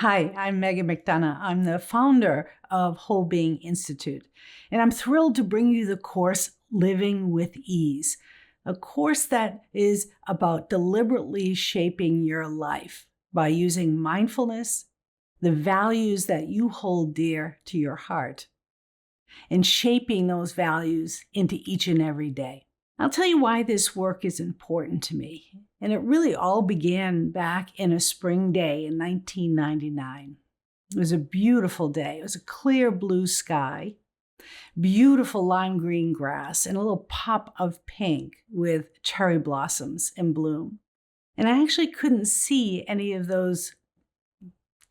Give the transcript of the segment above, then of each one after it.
Hi, I'm Megan McDonough. I'm the founder of Whole Being Institute, and I'm thrilled to bring you the course Living with Ease, a course that is about deliberately shaping your life by using mindfulness, the values that you hold dear to your heart, and shaping those values into each and every day. I'll tell you why this work is important to me. And it really all began back in a spring day in 1999. It was a beautiful day. It was a clear blue sky, beautiful lime green grass, and a little pop of pink with cherry blossoms in bloom. And I actually couldn't see any of those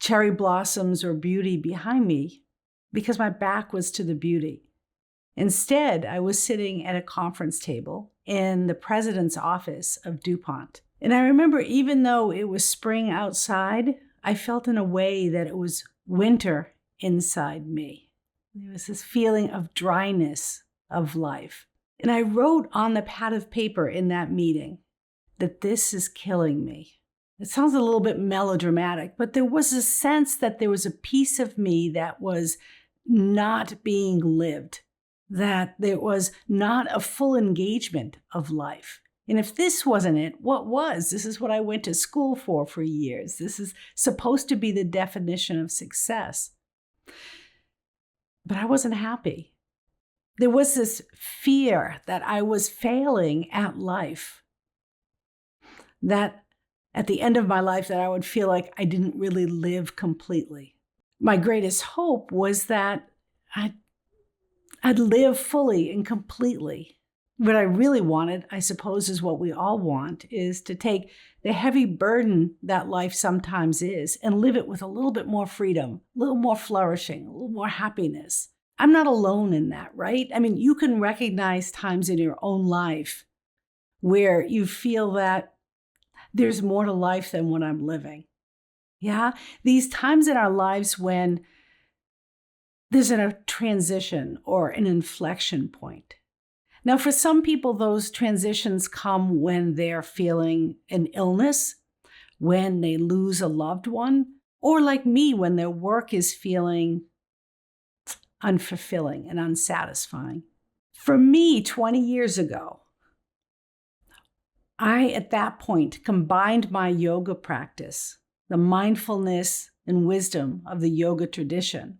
cherry blossoms or beauty behind me because my back was to the beauty. Instead, I was sitting at a conference table in the president's office of DuPont. And I remember, even though it was spring outside, I felt in a way that it was winter inside me. There was this feeling of dryness of life. And I wrote on the pad of paper in that meeting that this is killing me. It sounds a little bit melodramatic, but there was a sense that there was a piece of me that was not being lived, that there was not a full engagement of life. And if this wasn't it, what was? This is what I went to school for years. This is supposed to be the definition of success. But I wasn't happy. There was this fear that I was failing at life, that at the end of my life that I would feel like I didn't really live completely. My greatest hope was that I'd live fully and completely. What I really wanted, I suppose, is what we all want, is to take the heavy burden that life sometimes is and live it with a little bit more freedom, a little more flourishing, a little more happiness. I'm not alone in that, right? I mean, you can recognize times in your own life where you feel that there's more to life than what I'm living. Yeah? These times in our lives when there's a transition or an inflection point. Now, for some people, those transitions come when they're feeling an illness, when they lose a loved one, or like me, when their work is feeling unfulfilling and unsatisfying. For me, 20 years ago, I, at that point, combined my yoga practice, the mindfulness and wisdom of the yoga tradition,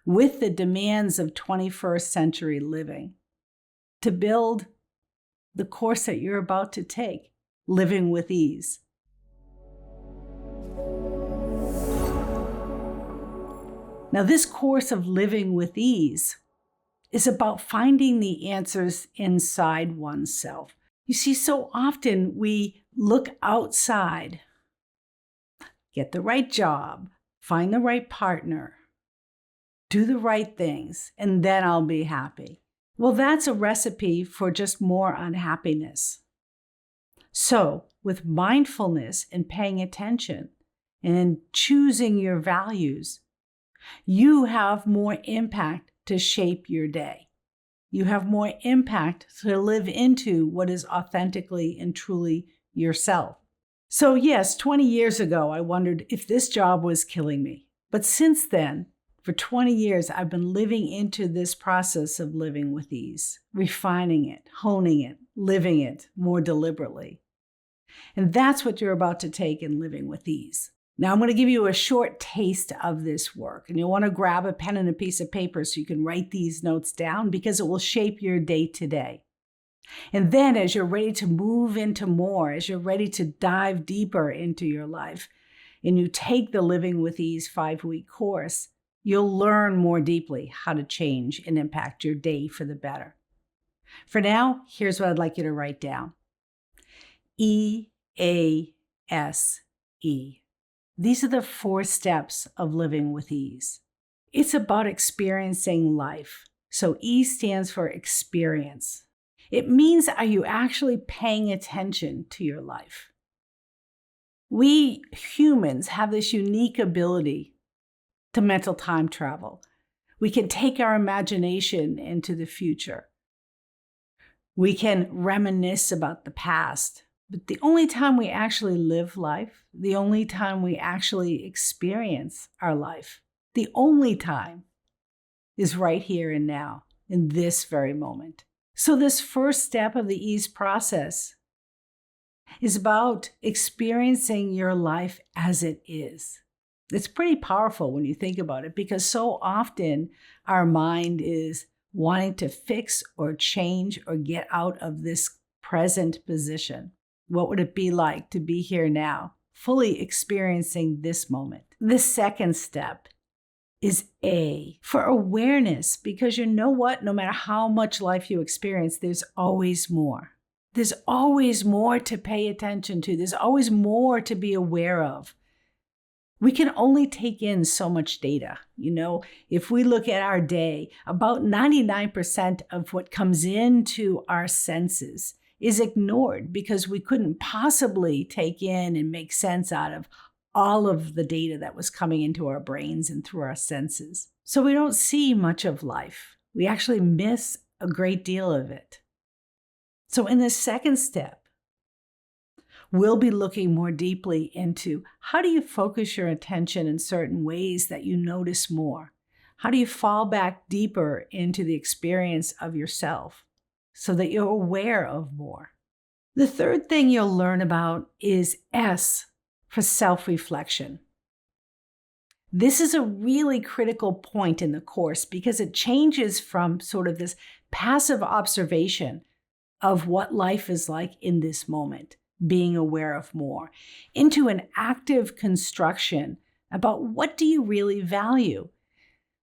with the demands of 21st century living to build the course that you're about to take, Living with Ease. Now, this course of Living with Ease is about finding the answers inside oneself. You see, so often we look outside, get the right job, find the right partner, do the right things, and then I'll be happy. Well, that's a recipe for just more unhappiness. So, with mindfulness and paying attention and choosing your values, you have more impact to shape your day. You have more impact to live into what is authentically and truly yourself. So yes, 20 years ago, I wondered if this job was killing me. But since then, for 20 years, I've been living into this process of living with ease, refining it, honing it, living it more deliberately. And that's what you're about to take in Living with Ease. Now, I'm going to give you a short taste of this work, and you'll want to grab a pen and a piece of paper so you can write these notes down because it will shape your day to day. And then as you're ready to move into more, as you're ready to dive deeper into your life, and you take the Living with Ease 5-week course, you'll learn more deeply how to change and impact your day for the better. For now, here's what I'd like you to write down. EASE. These are the 4 steps of living with ease. It's about experiencing life. So E stands for experience. It means, are you actually paying attention to your life? We humans have this unique ability to mental time travel. We can take our imagination into the future. We can reminisce about the past, But the only time we actually live life, the only time we actually experience our life, the only time is right here and now, in this very moment. So this first step of the ease process is about experiencing your life as it is. It's pretty powerful when you think about it, because so often our mind is wanting to fix or change or get out of this present position. What would it be like to be here now, fully experiencing this moment? The second step is A, for awareness, because you know what? No matter how much life you experience, there's always more. There's always more to pay attention to. There's always more to be aware of. We can only take in so much data. If we look at our day, about 99% of what comes into our senses is ignored because we couldn't possibly take in and make sense out of all of the data that was coming into our brains and through our senses. So we don't see much of life. We actually miss a great deal of it. So in this second step, we'll be looking more deeply into how do you focus your attention in certain ways that you notice more? How do you fall back deeper into the experience of yourself so that you're aware of more? The third thing you'll learn about is S for self-reflection. This is a really critical point in the course because it changes from sort of this passive observation of what life is like in this moment, being aware of more, into an active construction about what do you really value.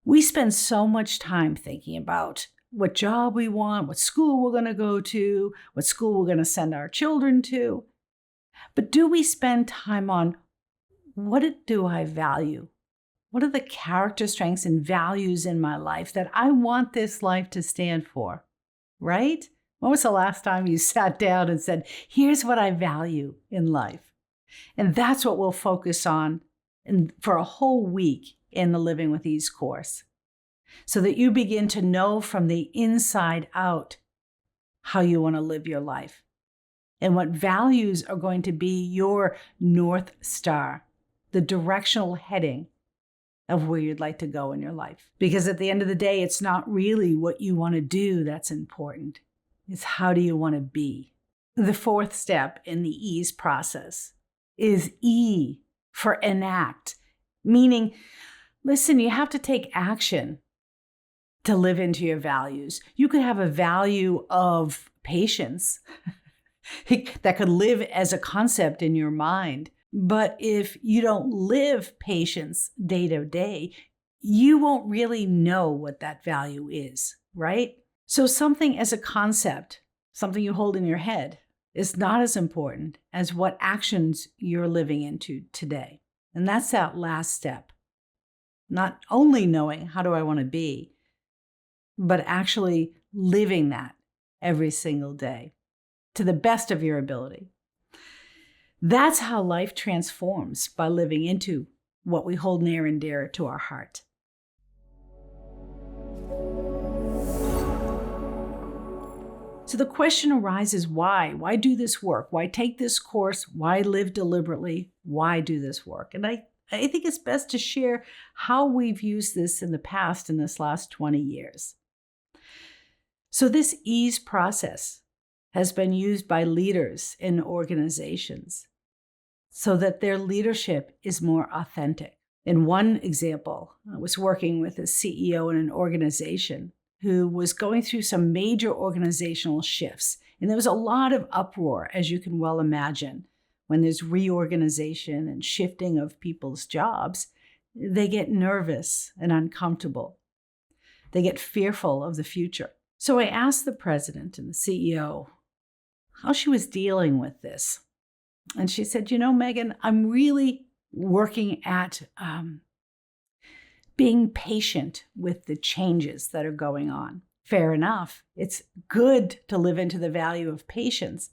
We spend so much time thinking about what job we want, what school we're going to go to, what school we're going to send our children to. But do we spend time on what do I value? What are the character strengths and values in my life that I want this life to stand for, right? When was the last time you sat down and said, here's what I value in life? And that's what we'll focus on for a whole week in the Living with Ease course, so that you begin to know from the inside out how you want to live your life and what values are going to be your North Star, the directional heading of where you'd like to go in your life. Because at the end of the day, it's not really what you want to do that's important. It's how do you want to be? The fourth step in the ease process is E for enact, meaning, listen, you have to take action to live into your values. You could have a value of patience that could live as a concept in your mind. But if you don't live patience day to day, you won't really know what that value is, right? So something as a concept, something you hold in your head, is not as important as what actions you're living into today. And that's that last step. Not only knowing how do I want to be, but actually living that every single day to the best of your ability. That's how life transforms, by living into what we hold near and dear to our heart. So the question arises, why? Why do this work? Why take this course? Why live deliberately? Why do this work? And I think it's best to share how we've used this in the past in this last 20 years. So this ease process has been used by leaders in organizations so that their leadership is more authentic. In one example, I was working with a CEO in an organization who was going through some major organizational shifts. And there was a lot of uproar, as you can well imagine. When there's reorganization and shifting of people's jobs, they get nervous and uncomfortable. They get fearful of the future. So I asked the president and the CEO how she was dealing with this. And she said, Megan, I'm really working at being patient with the changes that are going on. Fair enough. It's good to live into the value of patience.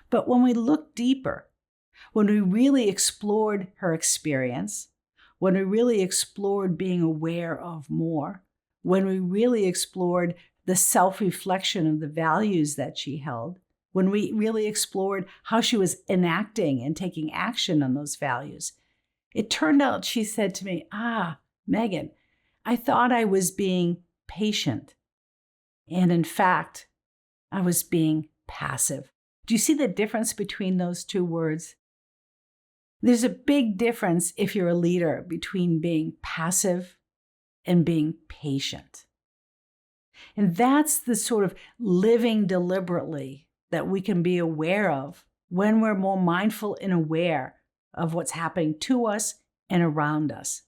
But when we look deeper, when we really explored her experience, when we really explored being aware of more, when we really explored the self-reflection of the values that she held, when we really explored how she was enacting and taking action on those values. It turned out she said to me, Megan, I thought I was being patient. And in fact, I was being passive. Do you see the difference between those two words? There's a big difference if you're a leader between being passive and being patient. And that's the sort of living deliberately that we can be aware of when we're more mindful and aware of what's happening to us and around us.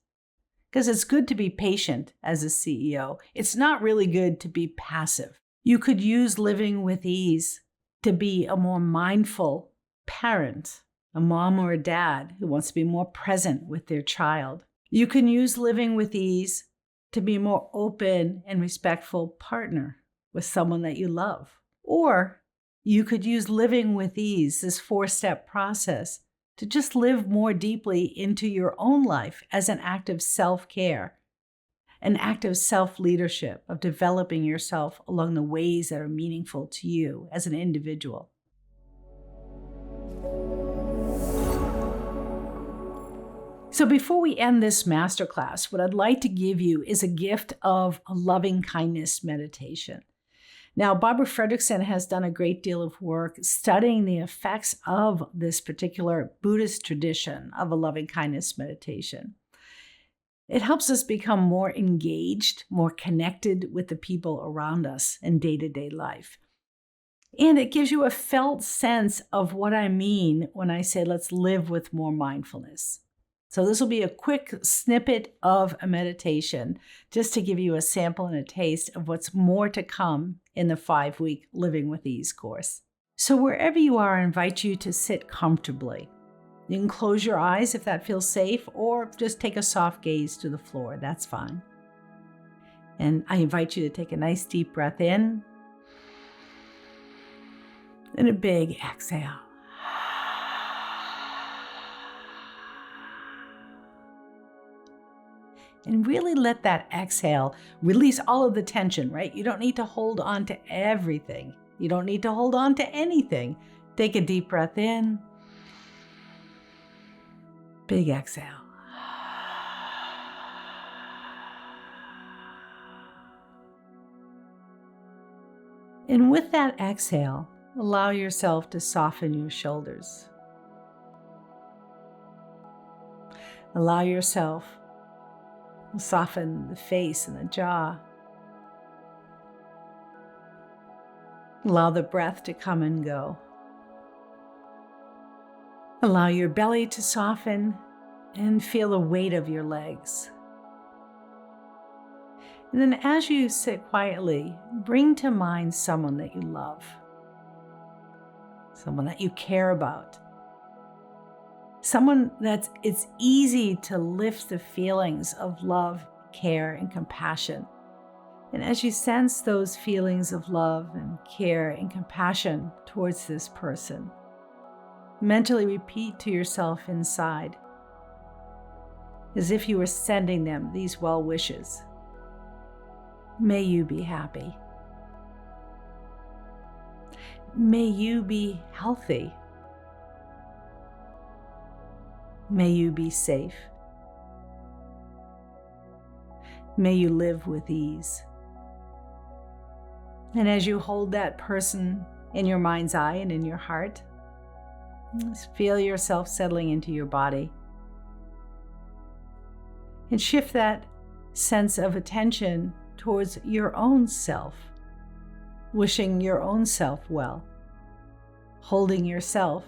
Because it's good to be patient as a CEO. It's not really good to be passive. You could use living with ease to be a more mindful parent, a mom or a dad who wants to be more present with their child. You can use living with ease to be a more open and respectful partner with someone that you love. Or you could use living with ease, this 4-step process, to just live more deeply into your own life as an act of self-care, an act of self-leadership, of developing yourself along the ways that are meaningful to you as an individual. So before we end this masterclass, what I'd like to give you is a gift of a loving kindness meditation. Now, Barbara Fredrickson has done a great deal of work studying the effects of this particular Buddhist tradition of a loving kindness meditation. It helps us become more engaged, more connected with the people around us in day-to-day life. And it gives you a felt sense of what I mean when I say let's live with more mindfulness. So this will be a quick snippet of a meditation just to give you a sample and a taste of what's more to come in the 5-week Living with Ease course. So wherever you are, I invite you to sit comfortably. You can close your eyes if that feels safe, or just take a soft gaze to the floor. That's fine. And I invite you to take a nice deep breath in and a big exhale. And really let that exhale release all of the tension, right? You don't need to hold on to everything. You don't need to hold on to anything. Take a deep breath in. Big exhale. And with that exhale, allow yourself to soften your shoulders. Allow yourself to soften the face and the jaw. Allow the breath to come and go. Allow your belly to soften and feel the weight of your legs. And then as you sit quietly, bring to mind someone that you love, someone that you care about, someone that it's easy to lift the feelings of love, care, and compassion. And as you sense those feelings of love and care and compassion towards this person, mentally repeat to yourself inside, as if you were sending them these well wishes. May you be happy. May you be healthy. May you be safe. May you live with ease. And as you hold that person in your mind's eye and in your heart, just feel yourself settling into your body. And shift that sense of attention towards your own self, wishing your own self well, holding yourself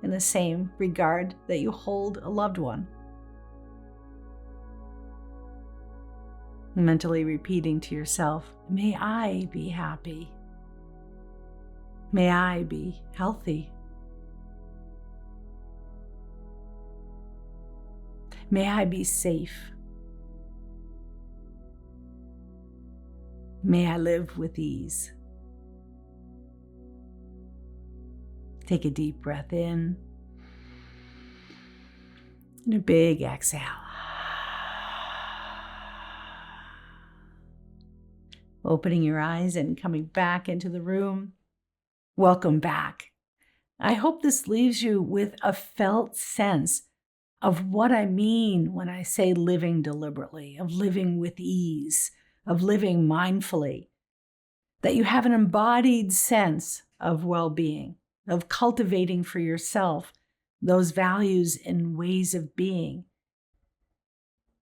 in the same regard that you hold a loved one. Mentally repeating to yourself, may I be happy. May I be healthy. May I be safe. May I live with ease. Take a deep breath in and a big exhale. Opening your eyes and coming back into the room. Welcome back. I hope this leaves you with a felt sense of what I mean when I say living deliberately, of living with ease, of living mindfully, that you have an embodied sense of well-being, of cultivating for yourself those values and ways of being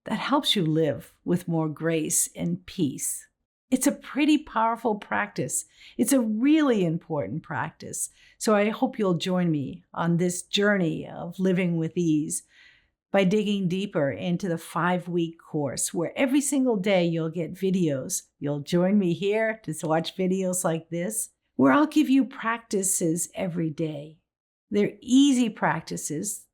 that helps you live with more grace and peace. It's a pretty powerful practice. It's a really important practice. So I hope you'll join me on this journey of living with ease by digging deeper into the 5-week course where every single day you'll get videos. You'll join me here to watch videos like this, where I'll give you practices every day. They're easy practices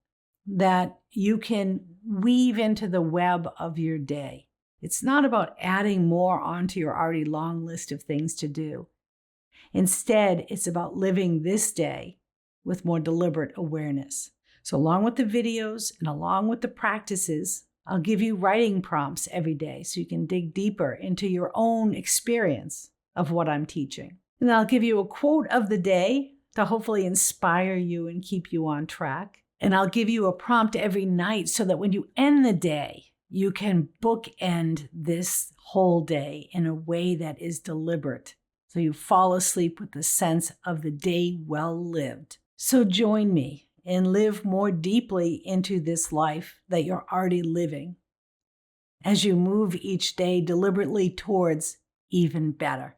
that you can weave into the web of your day. It's not about adding more onto your already long list of things to do. Instead, it's about living this day with more deliberate awareness. So along with the videos and along with the practices, I'll give you writing prompts every day so you can dig deeper into your own experience of what I'm teaching. And I'll give you a quote of the day to hopefully inspire you and keep you on track. And I'll give you a prompt every night so that when you end the day, you can bookend this whole day in a way that is deliberate. So you fall asleep with the sense of the day well lived. So join me and live more deeply into this life that you're already living as you move each day deliberately towards even better.